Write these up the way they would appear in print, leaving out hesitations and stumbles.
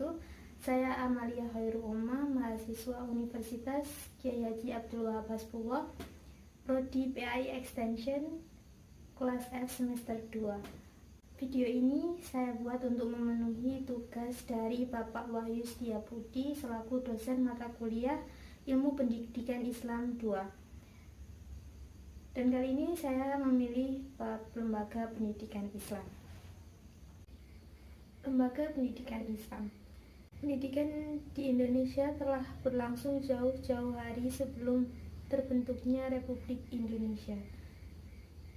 wabarakatuh. Saya Amalia Khairul Umma, mahasiswa Universitas Kyai Haji Abdul Wahab Hasbullah, Prodi PAI Extension, kelas F semester 2. Video ini saya buat untuk memenuhi tugas dari Bapak Wahyu Setiabudi selaku dosen mata kuliah Ilmu Pendidikan Islam 2. Dan kali ini saya memilih bab lembaga pendidikan Islam. Lembaga pendidikan Islam. Pendidikan di Indonesia telah berlangsung jauh-jauh hari sebelum terbentuknya Republik Indonesia.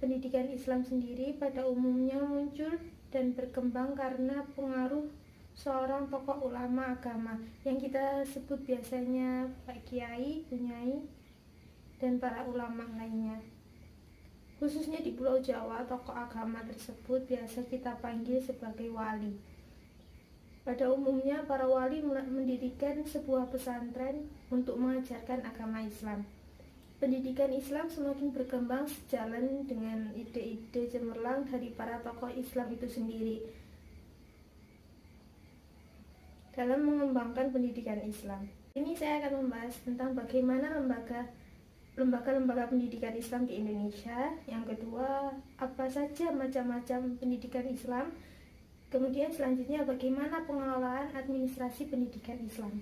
Pendidikan Islam sendiri pada umumnya muncul dan berkembang karena pengaruh seorang tokoh ulama agama yang kita sebut biasanya Pak Kiai, Bunyai, dan para ulama lainnya. Khususnya di Pulau Jawa, tokoh agama tersebut biasa kita panggil sebagai wali. Pada umumnya, para wali mendirikan sebuah pesantren untuk mengajarkan agama Islam. Pendidikan Islam semakin berkembang sejalan dengan ide-ide cemerlang dari para tokoh Islam itu sendiri dalam mengembangkan pendidikan Islam. Ini saya akan membahas tentang bagaimana lembaga-lembaga pendidikan Islam di Indonesia. Yang kedua, apa saja macam-macam pendidikan Islam. Kemudian selanjutnya bagaimana pengelolaan administrasi pendidikan Islam.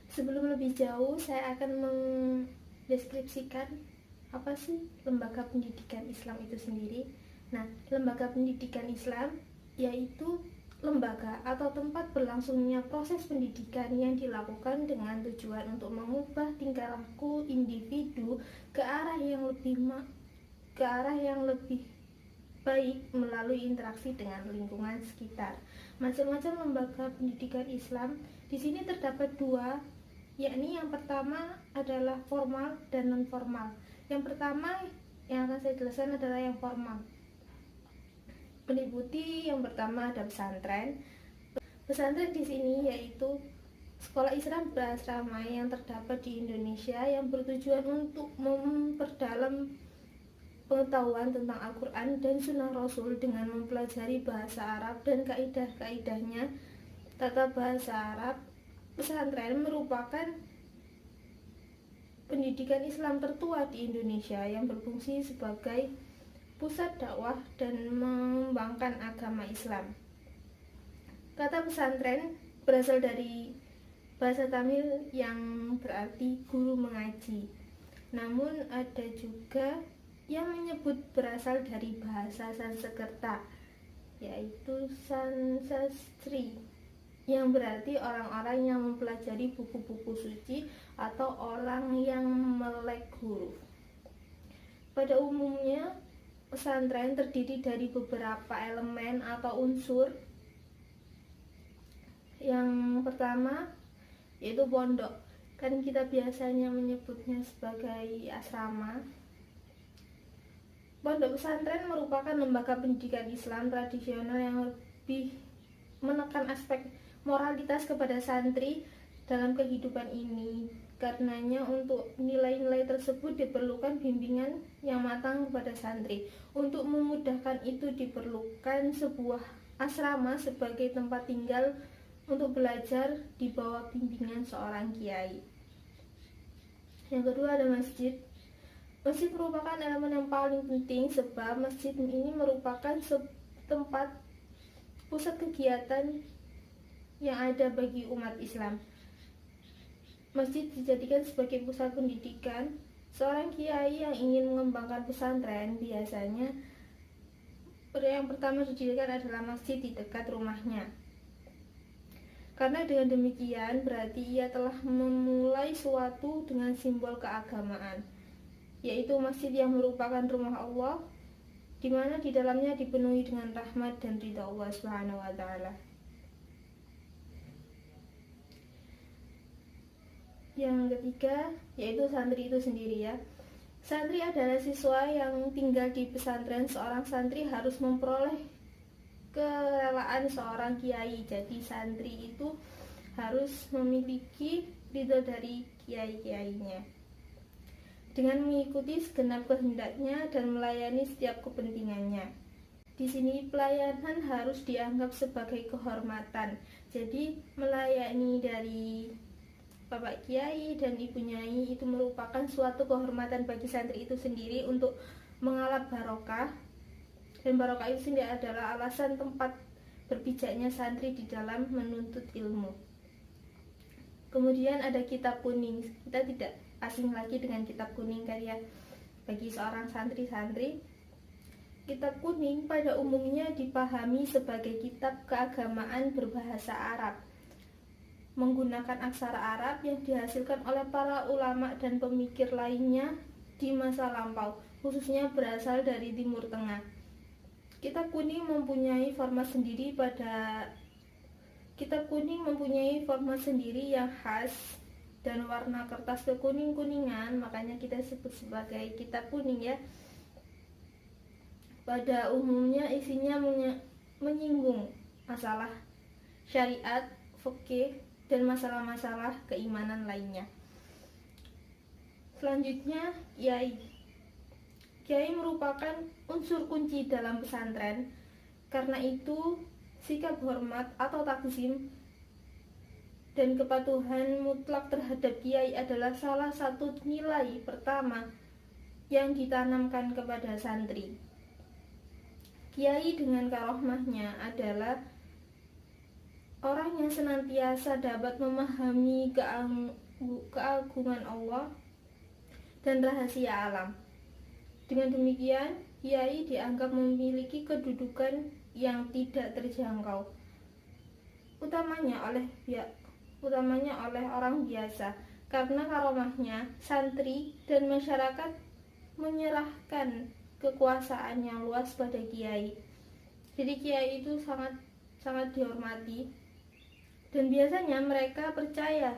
Sebelum lebih jauh, saya akan mendeskripsikan apa sih lembaga pendidikan Islam itu sendiri. Nah, lembaga pendidikan Islam yaitu lembaga atau tempat berlangsungnya proses pendidikan yang dilakukan dengan tujuan untuk mengubah tingkah laku individu ke arah yang lebih baik melalui interaksi dengan lingkungan sekitar. Macam-macam lembaga pendidikan Islam di sini terdapat dua, yakni yang pertama adalah formal dan non formal. Yang pertama yang akan saya jelaskan adalah yang formal. Meliputi yang pertama ada pesantren. Pesantren di sini yaitu sekolah Islam berasrama yang terdapat di Indonesia yang bertujuan untuk memperdalam pengetahuan tentang Al-Quran dan Sunnah Rasul dengan mempelajari bahasa Arab dan kaidah-kaidahnya. Tata bahasa Arab. Pesantren merupakan pendidikan Islam tertua di Indonesia yang berfungsi sebagai pusat dakwah dan mengembangkan agama Islam. Kata pesantren berasal dari bahasa Tamil yang berarti guru mengaji. Namun ada juga yang menyebut berasal dari bahasa Sanskerta, yaitu Sansastri, yang berarti orang-orang yang mempelajari buku-buku suci atau orang yang melek huruf. Pada umumnya, pesantren terdiri dari beberapa elemen atau unsur. Yang pertama yaitu pondok, kan kita biasanya menyebutnya sebagai asrama. Pondok pesantren merupakan lembaga pendidikan Islam tradisional yang lebih menekan aspek moralitas kepada santri dalam kehidupan ini. Karenanya untuk nilai-nilai tersebut diperlukan bimbingan yang matang kepada santri. Untuk memudahkan itu diperlukan sebuah asrama sebagai tempat tinggal untuk belajar di bawah bimbingan seorang kiai. Yang kedua ada masjid. Masjid merupakan elemen yang paling penting sebab masjid ini merupakan tempat pusat kegiatan yang ada bagi umat Islam. Masjid dijadikan sebagai pusat pendidikan. Seorang kiai yang ingin mengembangkan pesantren biasanya yang pertama didirikan adalah masjid di dekat rumahnya. Karena dengan demikian berarti ia telah memulai suatu dengan simbol keagamaan, yaitu masjid yang merupakan rumah Allah, di mana di dalamnya dipenuhi dengan rahmat dan ridha Allah Subhanahu wa taala. Yang ketiga yaitu santri itu sendiri ya. Santri adalah siswa yang tinggal di pesantren. Seorang santri harus memperoleh kerelaan seorang kiai. Jadi santri itu harus memiliki ridho dari kiai-kiainya dengan mengikuti segenap kehendaknya dan melayani setiap kepentingannya. Di sini pelayanan harus dianggap sebagai kehormatan. Jadi melayani dari Bapak Kiai dan Ibu Nyai itu merupakan suatu kehormatan bagi santri itu sendiri untuk mengalap barokah. Dan barokah itu sendiri adalah alasan tempat berpijaknya santri di dalam menuntut ilmu. Kemudian ada kitab kuning. Kita tidak asing lagi dengan kitab kuning karya bagi seorang santri-santri. Kitab kuning pada umumnya dipahami sebagai kitab keagamaan berbahasa Arab, menggunakan aksara Arab yang dihasilkan oleh para ulama dan pemikir lainnya di masa lampau, khususnya berasal dari Timur Tengah. Kitab kuning mempunyai format sendiri yang khas dan warna kertas kekuning-kuningan, makanya kita sebut sebagai kitab kuning ya. Pada umumnya isinya menyinggung masalah syariat, fikih, dan masalah-masalah keimanan lainnya. Selanjutnya, Kiai. Kiai merupakan unsur kunci dalam pesantren. Karena itu, sikap hormat atau takzim dan kepatuhan mutlak terhadap Kiai adalah salah satu nilai pertama yang ditanamkan kepada santri. Kiai dengan karohmahnya adalah orang yang senantiasa dapat memahami keagungan Allah dan rahasia alam. Dengan demikian, Kiai dianggap memiliki kedudukan yang tidak terjangkau, utamanya oleh orang biasa. Karena karomahnya, santri dan masyarakat menyerahkan kekuasaan yang luas pada Kiai. Jadi Kiai itu sangat dihormati, dan biasanya mereka percaya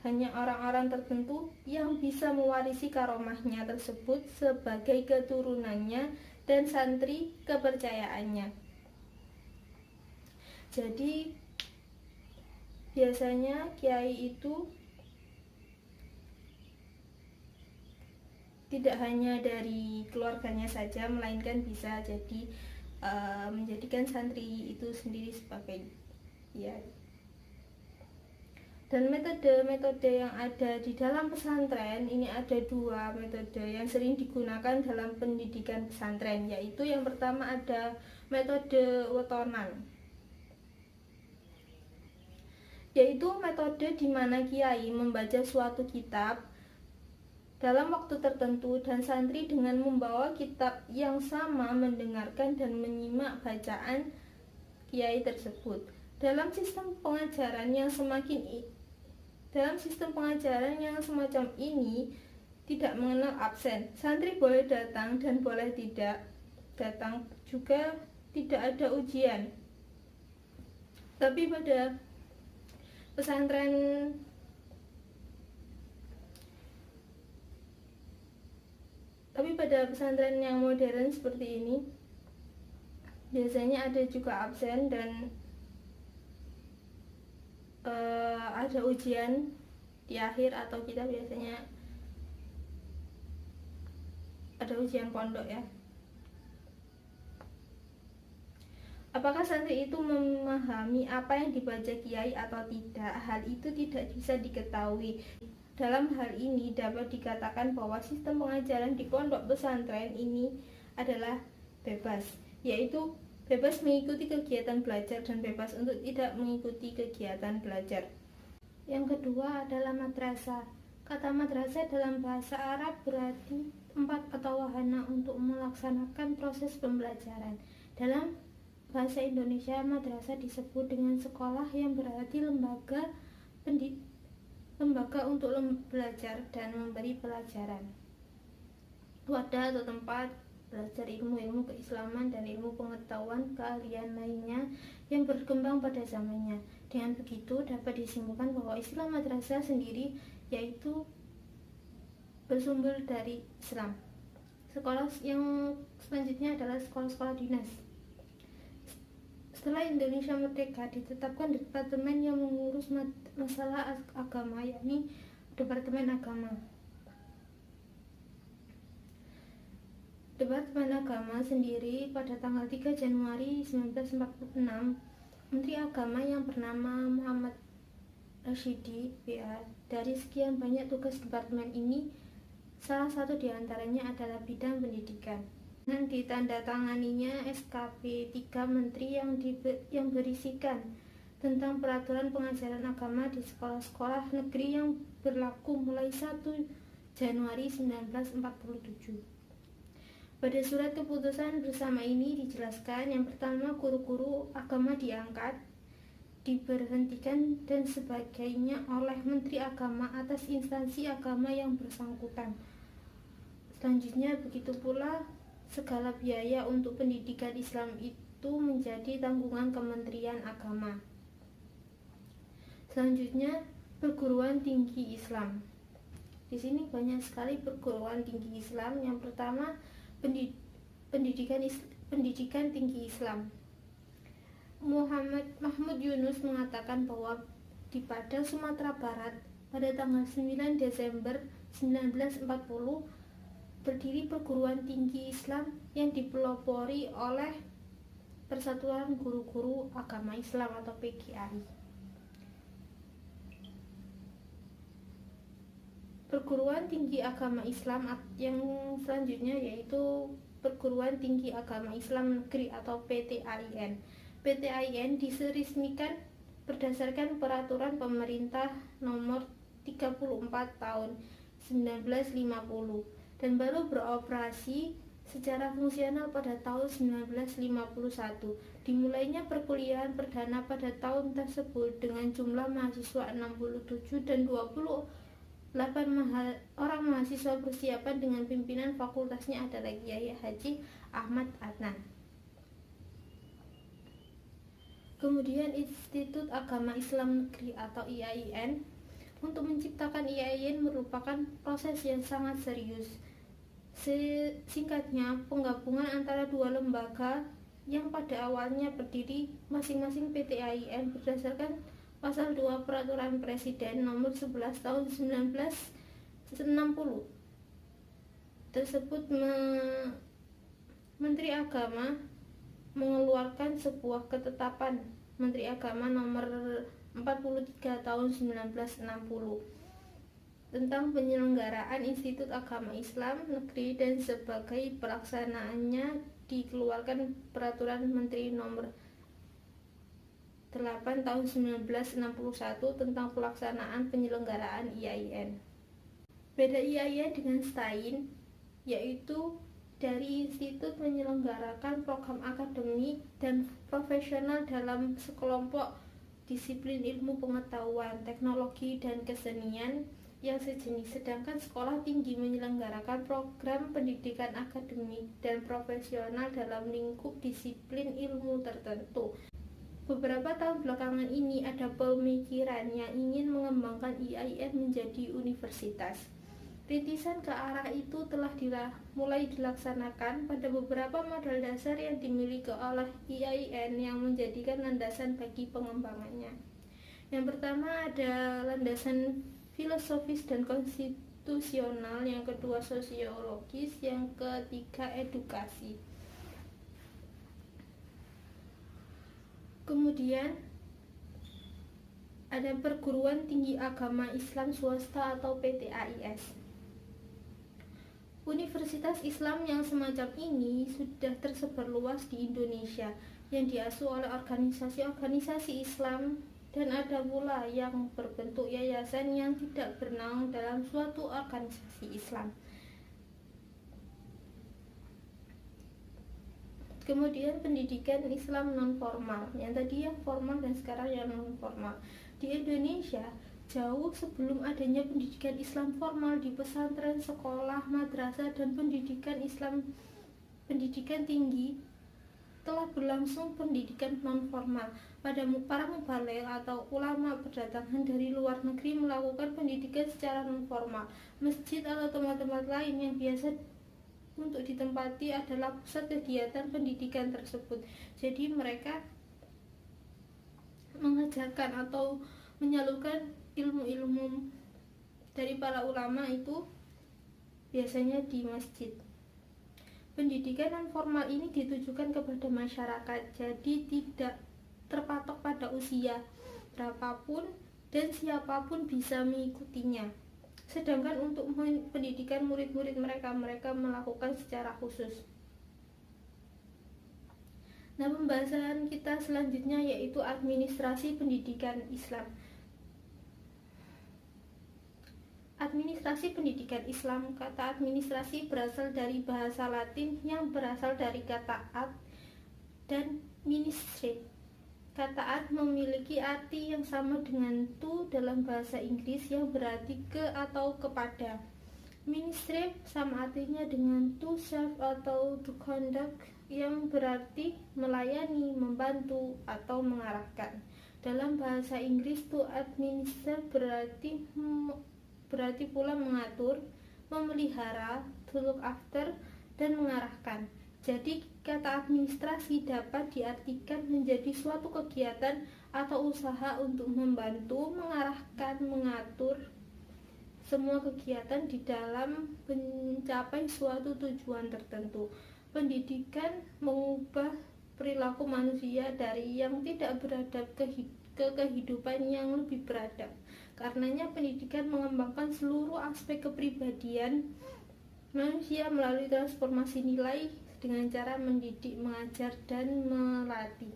hanya orang-orang tertentu yang bisa mewarisi karomahnya tersebut sebagai keturunannya dan santri kepercayaannya. Jadi biasanya Kiai itu tidak hanya dari keluarganya saja, melainkan bisa jadi menjadikan santri itu sendiri sebagai Kiai. Dan metode-metode yang ada di dalam pesantren ini ada dua metode yang sering digunakan dalam pendidikan pesantren, yaitu yang pertama ada metode wetonan, yaitu metode di mana Kiai membaca suatu kitab dalam waktu tertentu dan santri dengan membawa kitab yang sama mendengarkan dan menyimak bacaan Kiai tersebut. Dalam sistem pengajaran yang semacam ini tidak mengenal absen. Santri boleh datang dan boleh tidak datang, juga tidak ada ujian. Tapi pada pesantren yang modern seperti ini biasanya ada juga absen dan ada ujian di akhir, atau kita biasanya ada ujian pondok ya. Apakah santri itu memahami apa yang dibaca Kiai atau tidak? Hal itu tidak bisa diketahui. Dalam hal ini dapat dikatakan bahwa sistem pengajaran di pondok pesantren ini adalah bebas, yaitu bebas mengikuti kegiatan belajar dan bebas untuk tidak mengikuti kegiatan belajar. Yang kedua adalah madrasah. Kata madrasah dalam bahasa Arab berarti tempat atau wahana untuk melaksanakan proses pembelajaran. Dalam bahasa Indonesia, madrasah disebut dengan sekolah yang berarti lembaga untuk belajar dan memberi pelajaran. Wadah atau tempat belajar ilmu-ilmu keislaman dan ilmu pengetahuan keahlian lainnya yang berkembang pada zamannya. Dengan begitu dapat disimpulkan bahwa istilah madrasah sendiri yaitu bersumber dari Islam. Sekolah yang selanjutnya adalah sekolah-sekolah dinas. Setelah Indonesia merdeka, ditetapkan departemen yang mengurus masalah agama, yakni Departemen Agama. Departemen Agama sendiri pada tanggal 3 Januari 1946, Menteri Agama yang bernama Muhammad Rashidi BA. Dari sekian banyak tugas departemen ini, salah satu diantaranya adalah bidang pendidikan. Dengan ditandatanganinya SKP 3 Menteri yang berisikan tentang peraturan pengajaran agama di sekolah-sekolah negeri yang berlaku mulai 1 Januari 1947. Pada surat keputusan bersama ini dijelaskan, yang pertama, guru-guru agama diangkat, diberhentikan dan sebagainya oleh Menteri Agama atas instansi agama yang bersangkutan. Selanjutnya, begitu pula segala biaya untuk pendidikan Islam itu menjadi tanggungan Kementerian Agama. Selanjutnya, perguruan tinggi Islam. Di sini banyak sekali perguruan tinggi Islam. Yang pertama, pendidikan tinggi Islam. Muhammad Mahmud Yunus mengatakan bahwa di Padang, Sumatera Barat pada tanggal 9 Desember 1940 berdiri perguruan tinggi Islam yang dipelopori oleh Persatuan Guru-Guru Agama Islam atau PGRI. Perguruan tinggi agama Islam yang selanjutnya yaitu Perguruan Tinggi Agama Islam Negeri atau PTAIN. PTAIN diresmikan berdasarkan peraturan pemerintah nomor 34 tahun 1950 dan baru beroperasi secara fungsional pada tahun 1951. Dimulainya perkuliahan perdana pada tahun tersebut dengan jumlah mahasiswa 67 dan 28 orang mahasiswa persiapan dengan pimpinan fakultasnya adalah Kiai Haji Ahmad Adnan. Kemudian Institut Agama Islam Negeri atau IAIN. Untuk menciptakan IAIN merupakan proses yang sangat serius. Singkatnya, penggabungan antara dua lembaga yang pada awalnya berdiri masing-masing PTAIN berdasarkan Pasal 2 Peraturan Presiden Nomor 11 Tahun 1960 tersebut Menteri Agama mengeluarkan sebuah ketetapan Menteri Agama Nomor 43 Tahun 1960 tentang penyelenggaraan Institut Agama Islam Negeri dan sebagai pelaksanaannya dikeluarkan Peraturan Menteri Nomor 8 tahun 1961 tentang pelaksanaan penyelenggaraan IAIN. Beda IAIN dengan STAIN, yaitu dari institut menyelenggarakan program akademik dan profesional dalam sekelompok disiplin ilmu pengetahuan, teknologi, dan kesenian yang sejenis, sedangkan sekolah tinggi menyelenggarakan program pendidikan akademik dan profesional dalam lingkup disiplin ilmu tertentu. Beberapa tahun belakangan ini ada pemikiran yang ingin mengembangkan IAIN menjadi universitas. Rintisan ke arah itu telah mulai dilaksanakan pada beberapa modal dasar yang dimiliki oleh IAIN yang menjadikan landasan bagi pengembangannya. Yang pertama ada landasan filosofis dan konstitusional, yang kedua sosiologis, yang ketiga edukasi. Kemudian ada Perguruan Tinggi Agama Islam Swasta atau PTAIS. Universitas Islam yang semacam ini sudah tersebar luas di Indonesia yang diasuh oleh organisasi-organisasi Islam, dan ada pula yang berbentuk yayasan yang tidak bernaung dalam suatu organisasi Islam. Kemudian pendidikan Islam non-formal, yang tadi yang formal dan sekarang yang non-formal. Di Indonesia, jauh sebelum adanya pendidikan Islam formal di pesantren, sekolah, madrasah, dan pendidikan tinggi, telah berlangsung pendidikan non-formal. Pada para mubaligh atau ulama berdatangan dari luar negeri melakukan pendidikan secara non-formal. Masjid atau tempat-tempat lain yang biasa untuk ditempati adalah pusat kegiatan pendidikan tersebut. Jadi mereka mengajarkan atau menyalurkan ilmu-ilmu dari para ulama itu biasanya di masjid. Pendidikan non formal ini ditujukan kepada masyarakat, jadi tidak terpatok pada usia berapapun dan siapapun bisa mengikutinya. Sedangkan untuk pendidikan murid-murid mereka melakukan secara khusus. Nah, pembahasan kita selanjutnya yaitu administrasi pendidikan Islam. Administrasi pendidikan Islam. Kata administrasi berasal dari bahasa Latin yang berasal dari kata ad dan ministre. Kata ad memiliki arti yang sama dengan to dalam bahasa Inggris yang berarti ke atau kepada. Ministre sama artinya dengan to serve atau to conduct yang berarti melayani, membantu, atau mengarahkan. Dalam bahasa Inggris to administer berarti pula mengatur, memelihara, to look after, dan mengarahkan. Jadi kata administrasi dapat diartikan menjadi suatu kegiatan atau usaha untuk membantu, mengarahkan, mengatur semua kegiatan di dalam mencapai suatu tujuan tertentu. Pendidikan mengubah perilaku manusia dari yang tidak beradab ke kehidupan yang lebih beradab. Karenanya pendidikan mengembangkan seluruh aspek kepribadian manusia melalui transformasi nilai dengan cara mendidik, mengajar, dan melatih.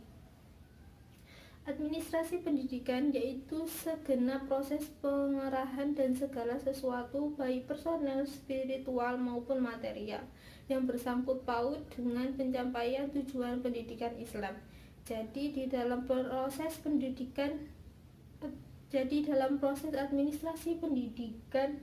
Administrasi pendidikan yaitu segenap proses pengarahan dan segala sesuatu baik personel, spiritual maupun material yang bersangkut paut dengan pencapaian tujuan pendidikan Islam. Jadi dalam proses administrasi pendidikan,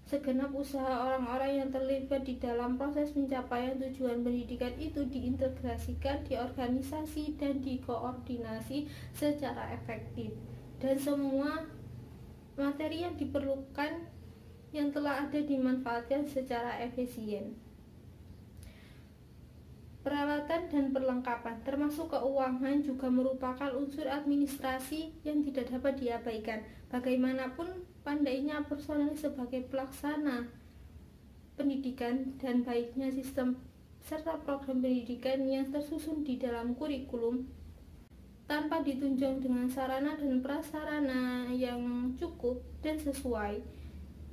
segenap usaha orang-orang yang terlibat di dalam proses pencapaian tujuan pendidikan itu diintegrasikan, diorganisasi, dan dikoordinasi secara efektif. Dan semua materi yang diperlukan yang telah ada dimanfaatkan secara efisien. Peralatan dan perlengkapan, termasuk keuangan, juga merupakan unsur administrasi yang tidak dapat diabaikan. Bagaimanapun pandainya personel sebagai pelaksana pendidikan dan baiknya sistem serta program pendidikan yang tersusun di dalam kurikulum, tanpa ditunjang dengan sarana dan prasarana yang cukup dan sesuai,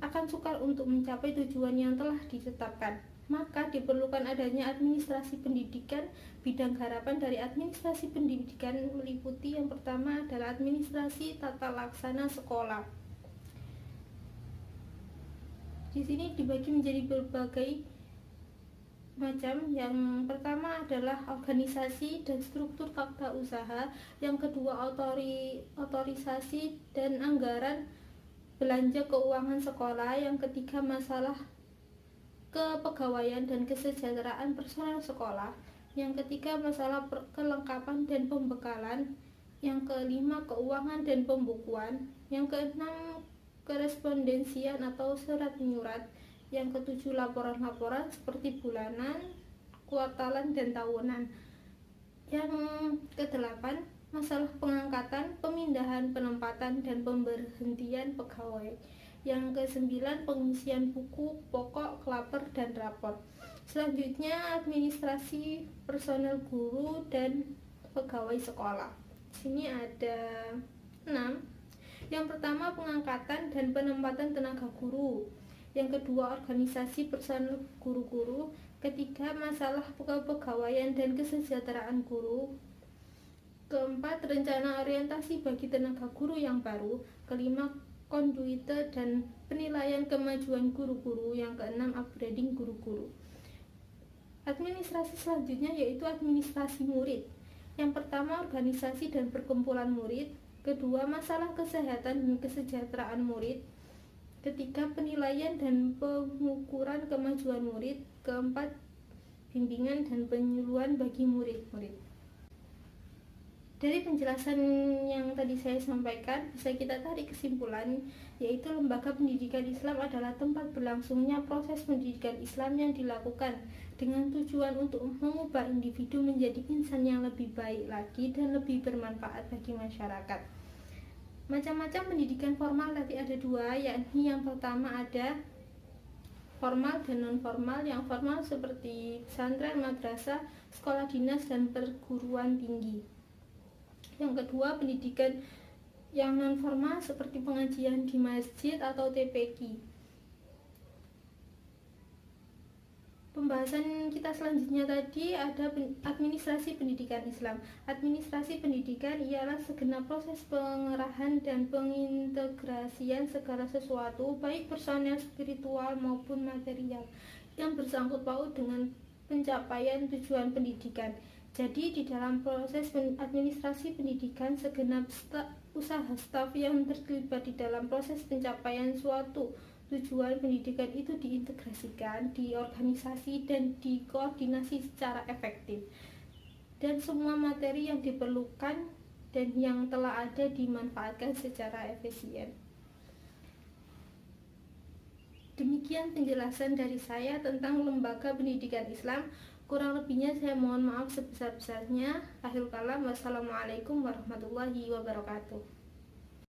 akan sukar untuk mencapai tujuan yang telah ditetapkan. Maka diperlukan adanya administrasi pendidikan. Bidang garapan dari administrasi pendidikan meliputi yang pertama adalah administrasi tata laksana sekolah. Di sini dibagi menjadi berbagai macam. Yang pertama adalah organisasi dan struktur tata usaha, yang kedua otorisasi dan anggaran belanja keuangan sekolah, yang ketiga masalah kepegawaian dan kesejahteraan personel sekolah, yang ketiga masalah kelengkapan dan pembekalan, yang kelima keuangan dan pembukuan, yang keenam korespondensian atau surat menyurat, yang ketujuh laporan-laporan seperti bulanan, kuartalan, dan tahunan, yang kedelapan masalah pengangkatan, pemindahan, penempatan, dan pemberhentian pegawai, yang ke-9 pengisian buku pokok, klaper, dan rapor. Selanjutnya administrasi personel guru dan pegawai sekolah. Sini ada 6. Yang pertama pengangkatan dan penempatan tenaga guru, yang kedua organisasi personel guru-guru, ketiga masalah kepegawaian dan kesejahteraan guru, keempat rencana orientasi bagi tenaga guru yang baru, kelima konduite dan penilaian kemajuan guru-guru, yang keenam upgrading guru-guru. Administrasi selanjutnya yaitu administrasi murid. Yang pertama organisasi dan perkumpulan murid, kedua masalah kesehatan dan kesejahteraan murid, ketiga penilaian dan pengukuran kemajuan murid, keempat bimbingan dan penyuluhan bagi murid-murid. Dari penjelasan yang tadi saya sampaikan, bisa kita tarik kesimpulan, yaitu lembaga pendidikan Islam adalah tempat berlangsungnya proses pendidikan Islam yang dilakukan dengan tujuan untuk mengubah individu menjadi insan yang lebih baik lagi dan lebih bermanfaat bagi masyarakat. Macam-macam pendidikan formal tadi ada 2, yakni yang pertama ada formal dan non-formal. Yang formal seperti pesantren, madrasah, sekolah dinas, dan perguruan tinggi. Yang kedua, pendidikan yang non-formal seperti pengajian di masjid atau TPQ. Pembahasan kita selanjutnya tadi ada administrasi pendidikan Islam. Administrasi pendidikan ialah segenap proses pengerahan dan pengintegrasian segala sesuatu, baik personel, spiritual maupun material, yang bersangkut paut dengan pencapaian tujuan pendidikan. Jadi di dalam proses administrasi pendidikan, segenap usaha staf yang terlibat di dalam proses pencapaian suatu tujuan pendidikan itu diintegrasikan, diorganisasi, dan dikoordinasi secara efektif. Dan semua materi yang diperlukan dan yang telah ada dimanfaatkan secara efisien. Demikian penjelasan dari saya tentang Lembaga Pendidikan Islam. Kurang lebihnya saya mohon maaf sebesar-besarnya. Akhirul kalam, wassalamualaikum warahmatullahi wabarakatuh.